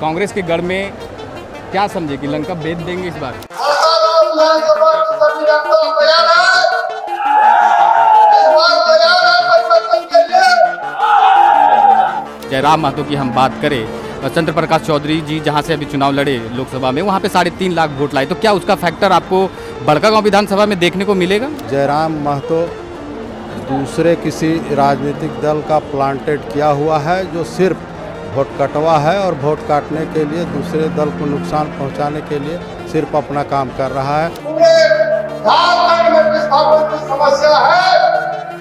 कांग्रेस के गढ़ में क्या समझे कि लंका भेद देंगे इस बार? जयराम महतो की हम बात करें, चंद्र प्रकाश चौधरी जी जहां से अभी चुनाव लड़े लोकसभा में, वहां पे 3.5 लाख वोट लाए, तो क्या उसका फैक्टर आपको बड़कागांव विधानसभा में देखने को मिलेगा? जयराम महतो दूसरे किसी राजनीतिक दल का प्लांटेड किया हुआ है, जो सिर्फ वोट कटवा है और वोट काटने के लिए दूसरे दल को नुकसान पहुंचाने के लिए सिर्फ अपना काम कर रहा है। झारखंड में विस्थापन की समस्या है,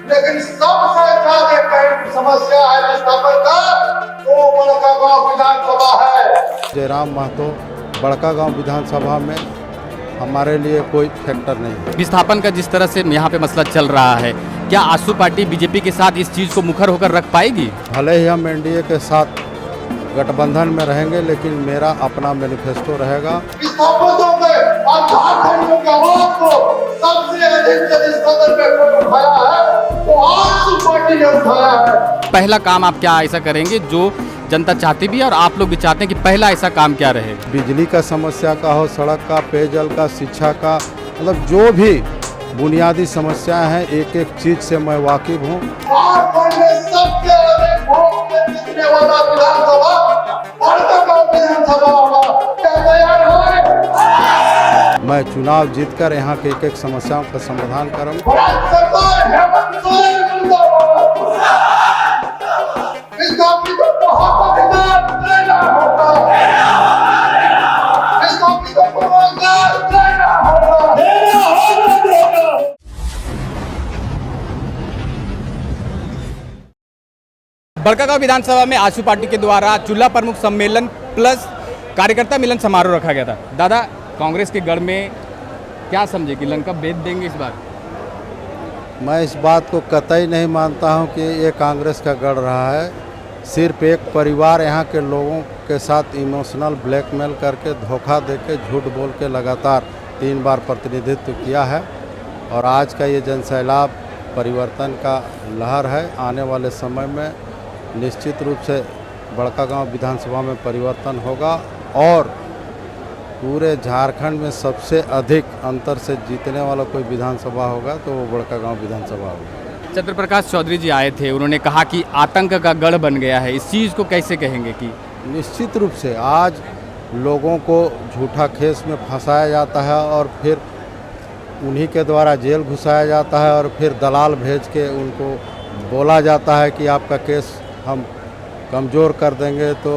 लेकिन सबसे ज्यादा समस्या है विस्थापन का तो बड़कागांव विधानसभा है। जयराम महतो बड़कागांव विधानसभा में हमारे लिए कोई फैक्टर नहीं है। विस्थापन का जिस तरह से यहाँ पे मसला चल रहा है, क्या आजसू पार्टी बीजेपी के साथ इस चीज को मुखर होकर रख पाएगी? भले ही हम एनडीए के साथ गठबंधन में रहेंगे, लेकिन मेरा अपना मैनिफेस्टो रहेगा। विस्थापितों के और झारखंडियों के आवाज को सबसे अधिक जिस सदन में उठाया है वो आजसू पार्टी ने उठाया है। पहला काम आप क्या ऐसा करेंगे जो जनता चाहती भी है और आप लोग भी चाहते हैं कि पहला ऐसा काम क्या रहे? बिजली का समस्या का हो, सड़क का, पेयजल का, शिक्षा का, मतलब जो भी बुनियादी समस्याएं हैं, एक एक चीज से मैं वाकिफ हूँ। झारखंड में सबसे अधिक वोट से जीतने वाला विधानसभा बड़कागांव विधानसभा होगा। क्या तैयार है? मैं चुनाव जीतकर यहाँ के एक एक समस्याओं का समाधान करूँगा। राज्य सरकार हेमंत सोरेन जिंदाबाद। विस्थापितों को हक अधिकार देना होगा। विस्थापितों को रोजगार देना होगा। बड़कागांव विधानसभा में आजसू पार्टी के द्वारा चूल्हा प्रमुख सम्मेलन प्लस कार्यकर्ता मिलन समारोह रखा गया था। दादा, कांग्रेस के गढ़ में क्या समझे कि लंका भेद देंगे इस बार? मैं इस बात को कतई नहीं मानता हूँ कि ये कांग्रेस का गढ़ रहा है। सिर्फ एक परिवार यहाँ के लोगों के साथ इमोशनल ब्लैकमेल करके, धोखा देके, झूठ बोल के लगातार 3 बार प्रतिनिधित्व किया है और आज का ये जनसैलाब परिवर्तन का लहर है। आने वाले समय में निश्चित रूप से बड़कागांव विधानसभा में परिवर्तन होगा और पूरे झारखंड में सबसे अधिक अंतर से जीतने वाला कोई विधानसभा होगा तो वो बड़कागांव विधानसभा होगा। चंद्र प्रकाश चौधरी जी आए थे, उन्होंने कहा कि आतंक का गढ़ बन गया है, इस चीज़ को कैसे कहेंगे? कि निश्चित रूप से आज लोगों को झूठा केस में फंसाया जाता है और फिर उन्हीं के द्वारा जेल घुसाया जाता है और फिर दलाल भेज के उनको बोला जाता है कि आपका केस हम कमज़ोर कर देंगे, तो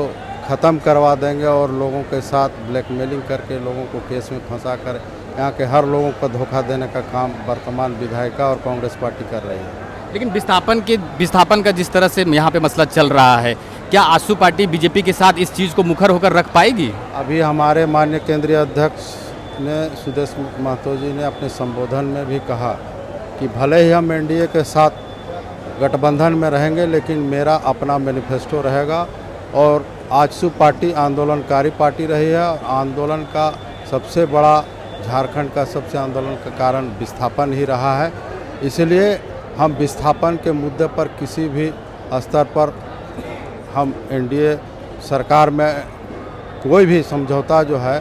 ख़त्म करवा देंगे और लोगों के साथ ब्लैकमेलिंग करके लोगों को केस में फंसा कर यहाँ के हर लोगों को धोखा देने का काम वर्तमान विधायिका और कांग्रेस पार्टी कर रही है। लेकिन विस्थापन का जिस तरह से यहाँ पे मसला चल रहा है, क्या आजसू पार्टी बीजेपी के साथ इस चीज़ को मुखर होकर रख पाएगी? अभी हमारे माननीय केंद्रीय अध्यक्ष ने सुदेश महतो जी ने अपने संबोधन में भी कहा कि भले ही हम एनडीए के साथ गठबंधन में रहेंगे, लेकिन मेरा अपना मैनिफेस्टो रहेगा और आजसू पार्टी आंदोलनकारी पार्टी रही है और आंदोलन का सबसे बड़ा, झारखंड का सबसे आंदोलन का कारण विस्थापन ही रहा है। इसलिए हम विस्थापन के मुद्दे पर किसी भी स्तर पर हम एनडीए सरकार में कोई भी समझौता जो है,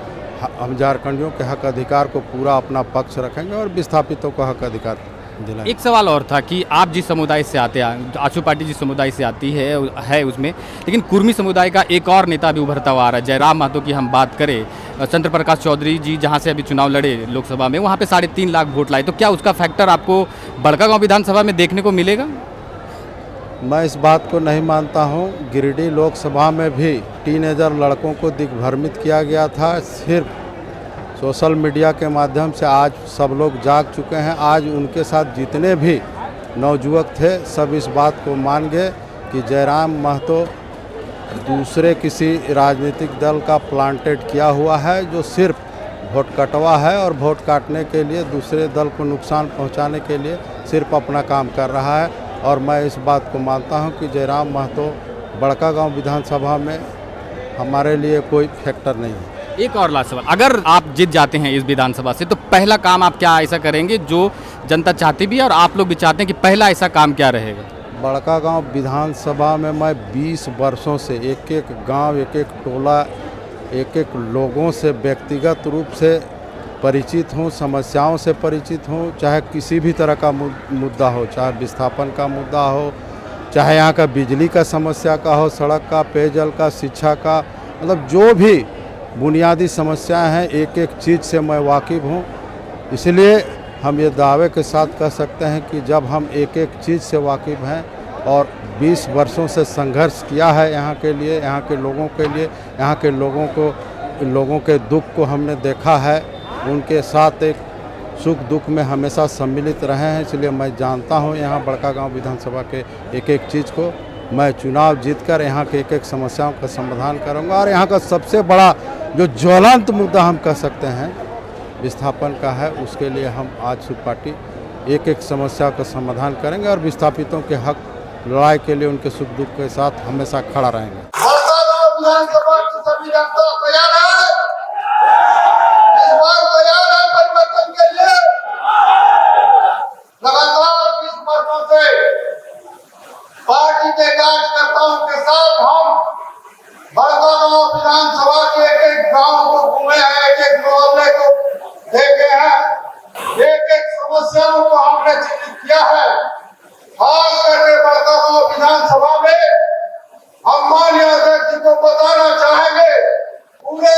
हम झारखंडियों के हक अधिकार को पूरा अपना पक्ष रखेंगे और विस्थापितों को हक अधिकार दिलाएंगे। एक सवाल और था कि आप जिस समुदाय से आते हैं, आजसू पार्टी जिस समुदाय से आती है उसमें, लेकिन कुर्मी समुदाय का एक और नेता भी उभरता हुआ आ रहा है। जयराम महतो की हम बात करें, चंद्र प्रकाश चौधरी जी जहां से अभी चुनाव लड़े लोकसभा में, वहां पे 3.5 लाख वोट लाए, तो क्या उसका फैक्टर आपको बड़कागांव विधानसभा में देखने को मिलेगा? मैं इस बात को नहीं मानता हूँ। गिरिडीह लोकसभा में भी टीनेजर लड़कों को दिग्भ्रमित किया गया था। सिर्फ सोशल मीडिया के माध्यम से आज सब लोग जाग चुके हैं। आज उनके साथ जितने भी नवयुवक थे सब इस बात को मान गए कि जयराम महतो दूसरे किसी राजनीतिक दल का प्लांटेड किया हुआ है, जो सिर्फ वोट कटवा है और वोट काटने के लिए दूसरे दल को नुकसान पहुंचाने के लिए सिर्फ अपना काम कर रहा है। और मैं इस बात को मानता हूं कि जयराम महतो बड़कागांव विधानसभा में हमारे लिए कोई फैक्टर नहीं है। एक और लास्ट सवाल, अगर आप जीत जाते हैं इस विधानसभा से, तो पहला काम आप क्या ऐसा करेंगे जो जनता चाहती भी है और आप लोग भी चाहते हैं कि पहला ऐसा काम क्या रहेगा? बड़कागांव विधानसभा में मैं 20 वर्षों से एक एक गांव, एक एक टोला, एक एक लोगों से व्यक्तिगत रूप से परिचित हूँ, समस्याओं से परिचित हूँ, चाहे किसी भी तरह का मुद्दा हो, चाहे विस्थापन का मुद्दा हो, चाहे यहाँ का बिजली का समस्या का हो, सड़क का, पेयजल का, शिक्षा का, मतलब जो भी बुनियादी समस्याएं हैं एक एक चीज़ से मैं वाकिफ़ हूँ। इसलिए हम ये दावे के साथ कह सकते हैं कि जब हम एक एक चीज़ से वाकिफ़ हैं और 20 वर्षों से संघर्ष किया है यहाँ के लिए, यहाँ के लोगों के लिए, यहाँ के लोगों के दुख को हमने देखा है, उनके साथ एक सुख दुख में हमेशा सम्मिलित रहे हैं। इसलिए मैं जानता हूँ यहाँ बड़कागांव विधानसभा के एक एक चीज़ को। मैं चुनाव जीतकर यहाँ के एक एक समस्याओं का समाधान करूँगा और यहाँ का सबसे बड़ा जो ज्वलंत मुद्दा हम कह सकते हैं विस्थापन का है, उसके लिए हम आजसू पार्टी एक एक समस्या का समाधान करेंगे और विस्थापितों के हक लड़ाई के लिए उनके सुख दुख के साथ हमेशा खड़ा रहेंगे। बड़कागांव विधानसभा की सभी जनता तैयार है, इस बार तैयार है परिवर्तन के लिए। लगातार 20 वर्षों से पार्टी के कार्यकर्ताओं के साथ हम बड़कागांव विधानसभा के एक एक गांव को घूमे हैं, एक एक मोहल्ले को देखे हैं, एक एक समस्याओं को हमने चिन्हित किया है। खास करके बड़कागांव विधानसभा में हम माननीय अध्यक्ष जी को बताना चाहेंगे, पूरे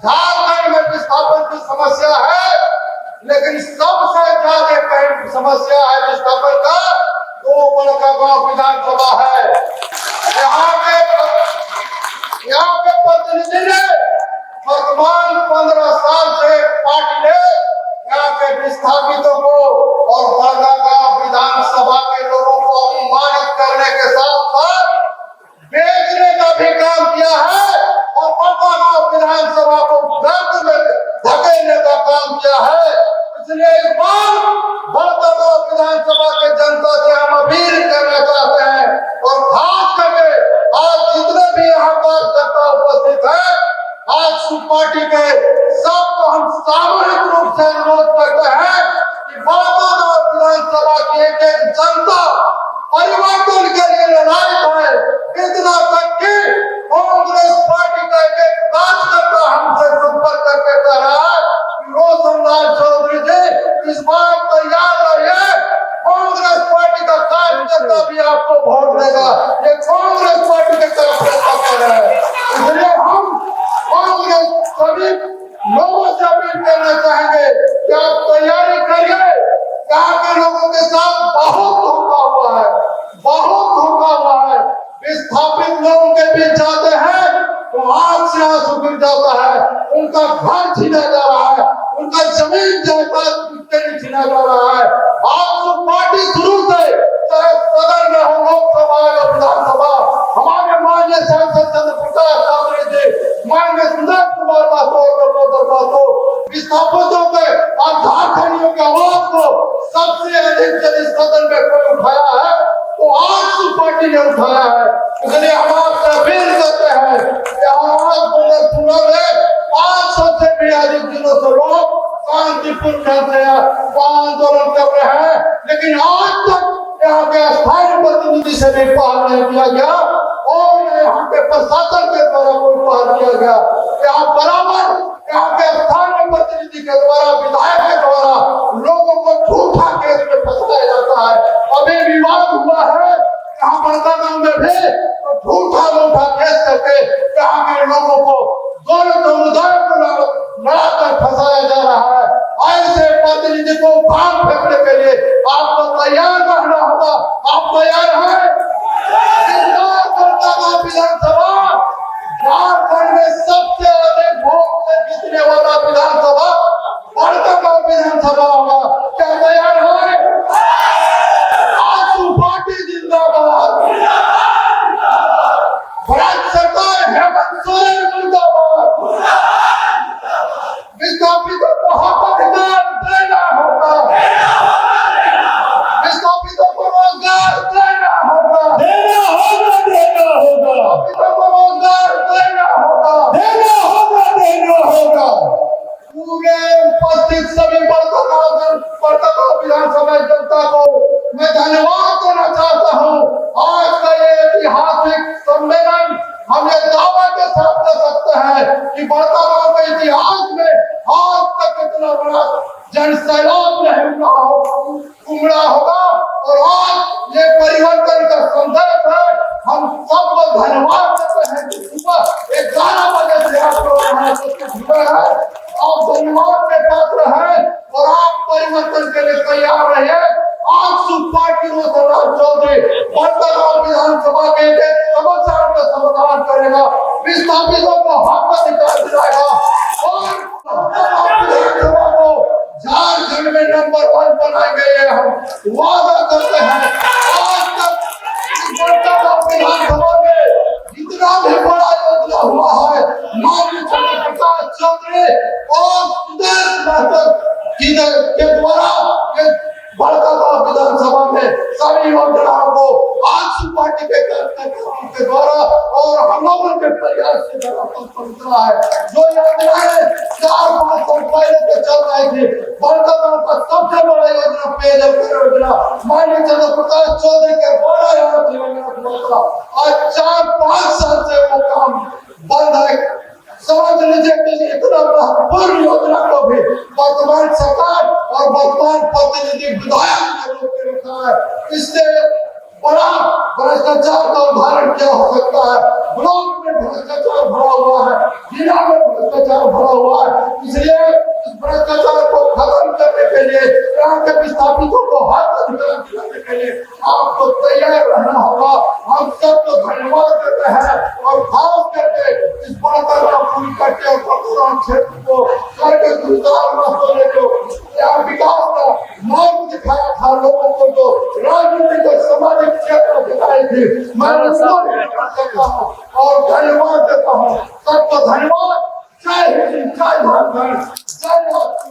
झारखंड में विस्थापन की समस्या है, लेकिन सबसे ज्यादा कहीं समस्या है विस्थापन का तो बड़कागांव विधानसभा है। यहाँ के प्रतिनिधि ने वर्तमान 15 साल से पार्टी ने यहाँ के विस्थापितों को और बड़कागांव विधानसभा के लोगों को अपमानित करने के साथ साथ बेचने का भी काम किया है और बड़कागांव विधानसभा को गर्द में धकेलने का काम किया है। इसलिए इस बार बड़कागांव विधानसभा के जनता से हम अपील करना चाहते हैं और खास करके आज जितने भी यहाँ कार्यकर्ता उपस्थित हैं, आजसू पार्टी के सबको हम सामूहिक रूप से अनुरोध करते हैं कि बड़कागांव विधानसभा की एक एक जनता परिवर्तन के लिए लड़ाई है। इतना तक कि कांग्रेस पार्टी का एक एक कार्यकर्ता हमसे संपर्क करके कह रहा है कि रोशनलाल चौधरी जी इस बार तैयार रहिए, कांग्रेस पार्टी का कार्यकर्ता भी आपको वोट देगा। ये कांग्रेस पार्टी के तरफ से खबर है। इसलिए हम कांग्रेस सभी लोगों से अपील करना चाहेंगे कि आप तैयारी करिए। यहाँ के लोगों के साथ बहुत धोखा हुआ है, बहुत धोखा हुआ है। विस्थापित लोगों के बीच जाते हैं तो आंख से आंसू गिर जाता है, उनका घर छीना जा रहा है, उनका जमीन जायदाद छीना जा रहा है। आजसू पार्टी शुरू से चाहे सदन में हो, लोकसभा या विधानसभा, हमारे माननीय सांसद चंद्रप्रकाश चौधरी जी, माननीय सुनील कुमार महतो विस्थापितों के और झारखंडियों के आवाज को सबसे अधिक यदि सदन में कोई उठाया है तो आजसू पार्टी ने उठाया है। इसलिए हम आपसे अपील करते हैं कि आज 500 से भी अधिक दिनों से लोग शांतिपूर्ण ढंग से आंदोलन कर रहे हैं, लेकिन आज तक यहाँ के स्थानीय प्रतिनिधि से भी पहल नहीं किया गया और यहाँ के प्रशासन के द्वारा कोई पहल किया गया। यहाँ बराबर यहाँ के स्थानीय प्रतिनिधि के द्वारा, विधायक के द्वारा लोगों को झूठा केस में फंसाया जाता है। अभी विवाद हुआ है यहाँ बड़कागांव में भी तो झूठा केस करके यहाँ के लोगों को, दोनों समुदाय को लड़ाकर फंसाया जा रहा है। ऐसे प्रतिनिधि को भाग फेंकने के लिए आपको तैयार रहना होगा। आप तैयार हैं? बड़कागांव विधानसभा झारखंड में सबसे अधिक वोट से जीतने वाला विधानसभा बड़कागांव विधानसभा होगा। क्या तैयार है? आजसू पार्टी जिंदाबाद, भारत सरकार हेमंत सोरेन जिंदाबाद। विस्थापितों को हक अधिकार देना होगा, विस्थापितों को रोजगार देना होगा, विस्थापितों को रोजगार देना होगा। कि बड़कागांव के इतिहास में आज तक इतना बड़ा जन सैलाब नहीं उमड़ा होगा। और आज ये परिवर्तन का संदेश है। हम सबको धन्यवाद देते हैं कि सुबह 11 बजे से आप लोग यहाँ जुड़े हैं। आप धन्यवाद के पात्र हैं और आप परिवर्तन के लिए तैयार रहिए। आज सुपार्टी रोशनलाल चौधरी बड़कागांव विधानसभा के समस्याओं का समाधान करेगा, विस्थापितों को हक अधिकार दिलाएगा और विधानसभा को झारखंड में नंबर 1 बनाएंगे। ये हम वादा करते हैं। आज तक बड़कागांव विधानसभा में जितना भी बड़ा योजना हुआ है, माननीय चंद्रप्रकाश चौधरी और सुदेश महतो के द्वारा बड़कागांव विधानसभा में सभी योजनाओं को आजसू पार्टी के कार्यकर्ताओं के द्वारा और हम लोगों के प्रयास से पहुंचा है। जो योजनाएं 4-5 साल पहले से चल रही थी, बड़कागांव का सबसे बड़ा योजना पेयजल योजना माननीय चंद्रप्रकाश चौधरी के द्वारा यहाँ से आज 4-5 साल से वो काम बंद है। समझ लीजिए कि इतना महत्वपूर्ण योजना को भी वर्तमान सरकार और वर्तमान प्रतिनिधि विधायक ने रोक के रखा है। इससे बड़ा भ्रष्टाचार का उदाहरण क्या हो सकता है। ब्लॉक में भ्रष्टाचार भरा हुआ है, जिला में भ्रष्टाचार भरा हुआ है। इसलिए इस भ्रष्टाचार को खत्म करने के लिए, यहाँ के विस्थापितों को हक अधिकार दिलाने के लिए आपको तैयार रहना होगा। हम सबको धन्यवाद देते हैं और खास करके इस बड़कागांव पूरी करके और बड़कागांव क्षेत्र को करके गुजरात रास्ते को यहाँ विकास का मार्ग दिखाया था लोगों को, जो राजनीतिक और सामाजिक क्षेत्र दिखाई थी। मैं करता हूँ और धन्यवाद देता हूँ सबको। धन्यवाद। जय हिंद, जय झारखंड।